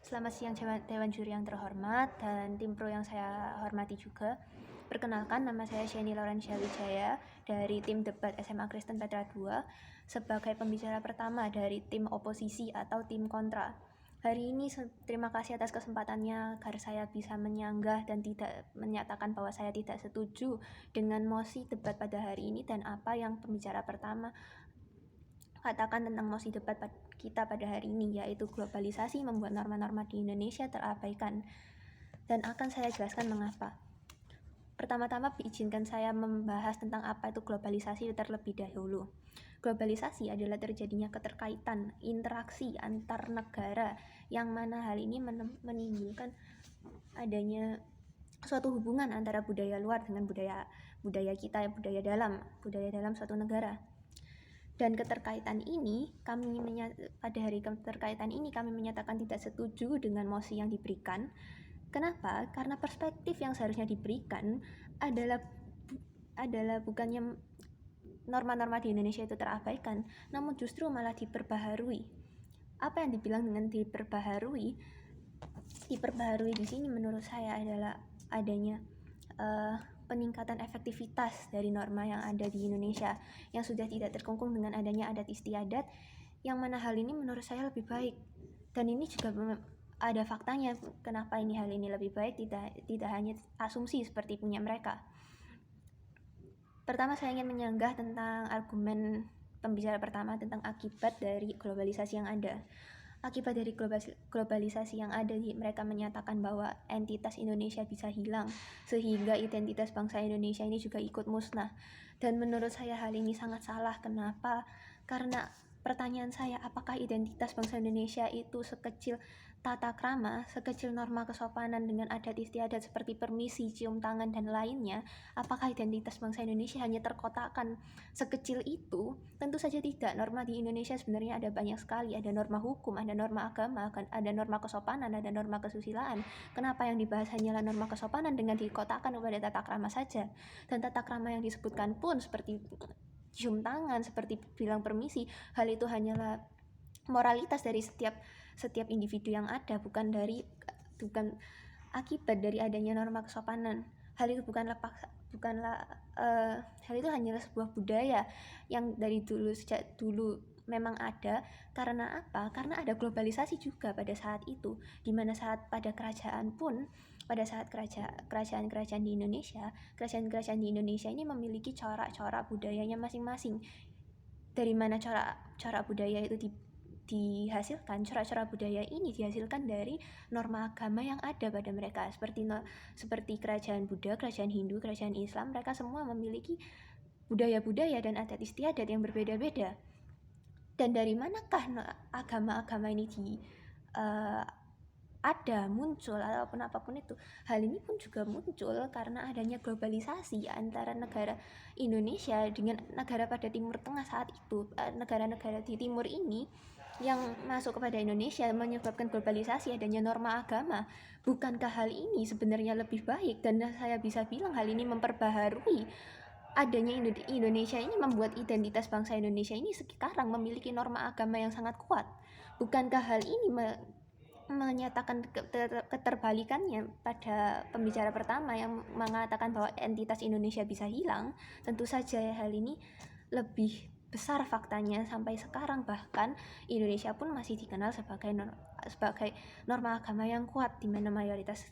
Selamat siang Dewan Juri yang terhormat dan tim pro yang saya hormati juga. Perkenalkan, nama saya Sheni Laurencia Wijaya dari tim debat SMA Kristen Petra II sebagai pembicara pertama dari tim oposisi atau tim kontra. Hari ini terima kasih atas kesempatannya agar saya bisa menyanggah dan tidak menyatakan bahwa saya tidak setuju dengan mosi debat pada hari ini dan apa yang pembicara pertama katakan tentang mosi debat kita pada hari ini, yaitu globalisasi membuat norma-norma di Indonesia terabaikan. Dan akan saya jelaskan mengapa. Pertama-tama izinkan saya membahas tentang apa itu globalisasi terlebih dahulu. Globalisasi adalah terjadinya keterkaitan, interaksi antar negara, yang mana hal ini menimbulkan adanya suatu hubungan antara budaya luar dengan budaya kita, budaya dalam suatu negara. Dan keterkaitan ini pada hari keterkaitan ini kami menyatakan tidak setuju dengan mosi yang diberikan. Kenapa? Karena perspektif yang seharusnya diberikan adalah bukannya norma-norma di Indonesia itu terabaikan, namun justru malah diperbaharui. Apa yang dibilang dengan diperbaharui? Diperbaharui di sini menurut saya adalah adanya peningkatan efektivitas dari norma yang ada di Indonesia yang sudah tidak terkungkung dengan adanya adat istiadat, yang mana hal ini menurut saya lebih baik. Dan ini juga ada faktanya kenapa hal ini lebih baik, tidak hanya asumsi seperti punya mereka. Pertama, saya ingin menyanggah tentang argumen pembicara pertama tentang akibat dari globalisasi yang ada. Akibat dari globalisasi yang ada, mereka menyatakan bahwa entitas Indonesia bisa hilang, sehingga identitas bangsa Indonesia ini juga ikut musnah. Dan menurut saya hal ini sangat salah. Kenapa? Karena pertanyaan saya, apakah identitas bangsa Indonesia itu sekecil tata krama, sekecil norma kesopanan dengan adat istiadat seperti permisi, cium tangan, dan lainnya? Apakah identitas bangsa Indonesia hanya terkotakkan sekecil itu? Tentu saja tidak. Norma di Indonesia sebenarnya ada banyak sekali. Ada norma hukum, ada norma agama, ada norma kesopanan, ada norma kesusilaan. Kenapa yang dibahas hanyalah norma kesopanan dengan dikotakkan kepada tata krama saja? Dan tata krama yang disebutkan pun seperti cium tangan, seperti bilang permisi, hal itu hanyalah moralitas dari setiap individu yang ada, bukan akibat dari adanya norma kesopanan. Hal itu hal itu hanyalah sebuah budaya yang dari sejak dulu memang ada. Karena apa? Karena ada globalisasi juga pada saat itu, di mana pada saat kerajaan-kerajaan di Indonesia ini memiliki corak-corak budayanya masing-masing. Dari mana corak budaya itu dihasilkan? Corak-corak budaya ini dihasilkan dari norma agama yang ada pada mereka, seperti kerajaan Buddha, kerajaan Hindu, kerajaan Islam. Mereka semua memiliki budaya-budaya dan adat istiadat yang berbeda-beda. Dan dari manakah agama-agama ini muncul ataupun apapun itu? Hal ini pun juga muncul karena adanya globalisasi antara negara Indonesia dengan negara pada Timur Tengah saat itu. Negara-negara di timur ini yang masuk kepada Indonesia menyebabkan globalisasi, adanya norma agama. Bukankah hal ini sebenarnya lebih baik? Dan saya bisa bilang hal ini memperbaharui adanya Indonesia ini, membuat identitas bangsa Indonesia ini sekarang memiliki norma agama yang sangat kuat. Bukankah hal ini menyatakan keterbalikannya pada pembicara pertama yang mengatakan bahwa entitas Indonesia bisa hilang? Tentu saja hal ini lebih besar faktanya. Sampai sekarang bahkan Indonesia pun masih dikenal sebagai norma agama yang kuat, di mana mayoritas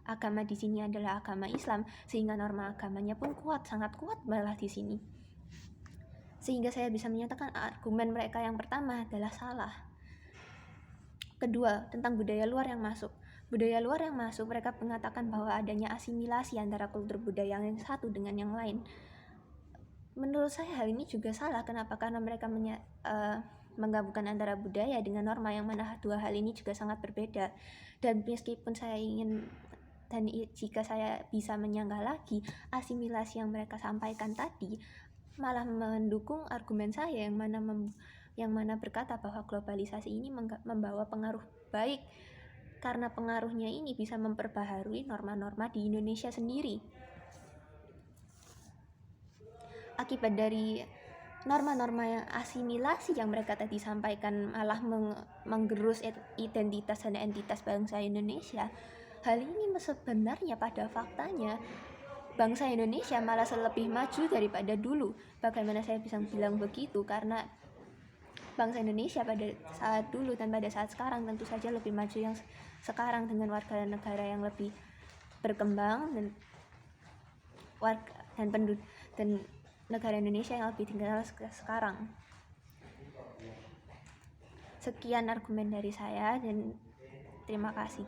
agama di sini adalah agama Islam, sehingga norma agamanya pun sangat kuat malah di sini. Sehingga saya bisa menyatakan argumen mereka yang pertama adalah salah. Kedua, tentang budaya luar yang masuk. Budaya luar yang masuk, mereka mengatakan bahwa adanya asimilasi antara kultur budaya yang satu dengan yang lain. Menurut saya hal ini juga salah. Kenapa? Karena mereka menggabungkan antara budaya dengan norma, yang mana dua hal ini juga sangat berbeda. Dan meskipun jika saya bisa menyanggah lagi, asimilasi yang mereka sampaikan tadi malah mendukung argumen saya yang mana berkata bahwa globalisasi ini membawa pengaruh baik, karena pengaruhnya ini bisa memperbaharui norma-norma di Indonesia sendiri. Akibat dari norma-norma yang asimilasi yang mereka tadi sampaikan malah menggerus identitas dan entitas bangsa Indonesia. Hal ini sebenarnya pada faktanya bangsa Indonesia malah lebih maju daripada dulu. Bagaimana saya bisa bilang begitu? Karena bangsa Indonesia pada saat dulu dan pada saat sekarang tentu saja lebih maju yang sekarang dengan warga negara yang lebih berkembang dan negara Indonesia yang lebih dikenal sekarang. Sekian argumen dari saya dan terima kasih.